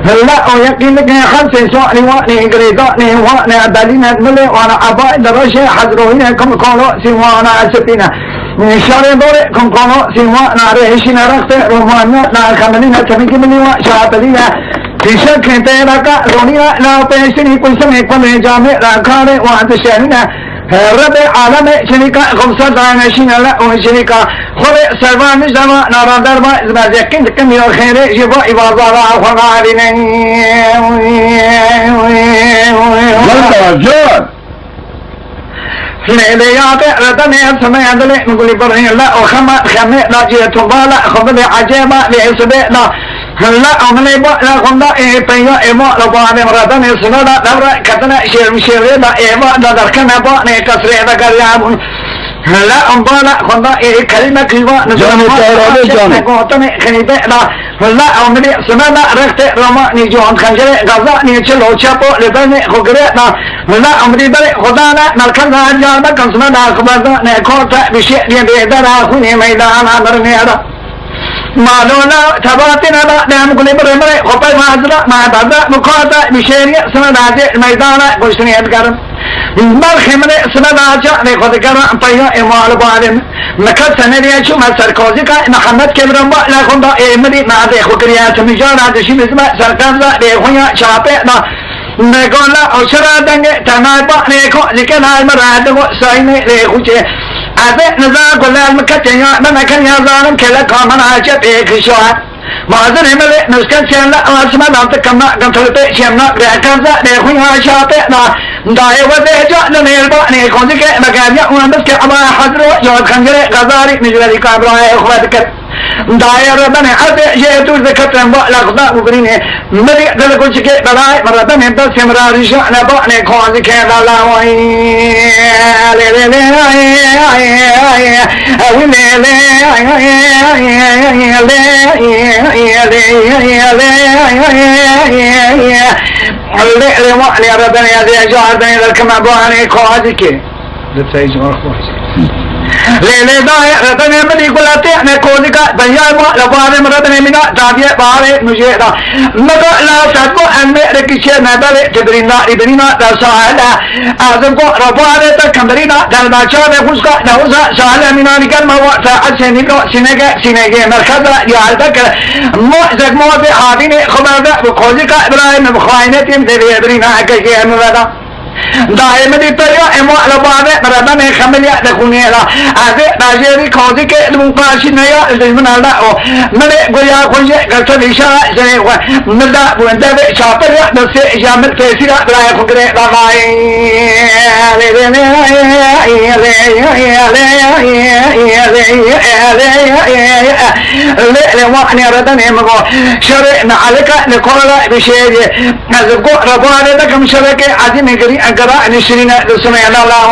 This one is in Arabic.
هلا ويقين لك خمس سؤال واني قريضاني وانا دلينا ملي وانا اباء درجة حضروهنا كم قالوا سوانا سفينة من شر دوركم قالوا سوانا ريشنا رخت رومانا نا خمنينا تميك مني وشاطرينا في شك تيرك رونينا لا بيشني كل سنة كل جامع راكاري وانت شهرنا رب عالم شركة خمسة دانا شينا لا وشركة خلي سربان جما نارا دربا زبادكين كم يوم خير جبا إبازارا خنارين ليليات رتني سمع دل نقول برهن لا وخم لا جيتوبا لا خبر عجيبة ليسبة لا لا أمني با لا خمدا بيا إما لبعض رتني سندا دبر كتنا شير لا إما دركنا با نكسر دكريابون لا أمبالا خدا كلمة كلمة نجوم قوتنا خنيبة لا أمني سمعنا رخت رما نجوم خنجر غزا نيشلو شابو لبني خقرنا لا أمني بري خدانا نركنا جانا كنسمنا خبرنا نكوتا بشيء يبيدنا خوني ميدانا نرنيانا مالونا تباتنا لا نعم كل بري خبر مازرا ما دادا مكوتا بشيء سمعنا ميدانا كوشني أذكرم بالخمر سمعنا جاني خد كرا بيا إمال بعدين مكان سنري شو ما سركوزي كا محمد كبرم با لا خدا إمري ما ده خكريا سمجان هذا شيء مثل سركان لا ده خويا شاطئ لا نقول لا أشرا دنگه تناي با نيكو لكن هاي مراد کو ساينه له خوچه هذا نزار كل المكتيا ما كان يزارم كلا كمان عجب إخشوا مازن همله نسكن شانلا أسمع نامت كمنا كنتلته شامنا رأكانزا نخويا شاطئ نا داي وده جا نيلبا نيكوني كه مكانيا وندس كه أما حضروا يود خنجره غزاري نجاري كابراه إخواتك داي ربنا أرد يهتو ذكرتهم لا خدا مقرينه ملي دل كل شيء بلاي مرة نبدأ سمرا رجع نبأ نكوني كه لا وين لي ربنا يا ذي جاردني لكم أبواني كوادك لتسيج مرخوص ليلة داي ربنا من يقول أتينا كودك بيجا ما لبارة مرة منا دابية بارة مجيدا مدو لا سبب أن ركشة نبلة تبرينا إبرينا دسالة أذن كو ربارة تكمرينا دلباشا بخشكا نوزا سالة منا نكال ما وقت أسنيكو سينجة مركز يالدك موزك موزة حابين خبرة بخوزك إبراهيم بخواينة تيم تبي إبرينا أكشة مبدا دائما ديتايا إما لبعض مرة خمليا دكونيلا هذا ناجري كودي كلمقاشي نيا لمن الله أو من قويا قويا قلت ليشا زين ومن بوندا بشاطر نفس جامل كيسيرا براي خكرة لاي لواني ردني مغو شرعنا عليك نقول بشيء نزقو ربنا لكم شركة عظيم غري أقرأ نشرنا لسمعنا الله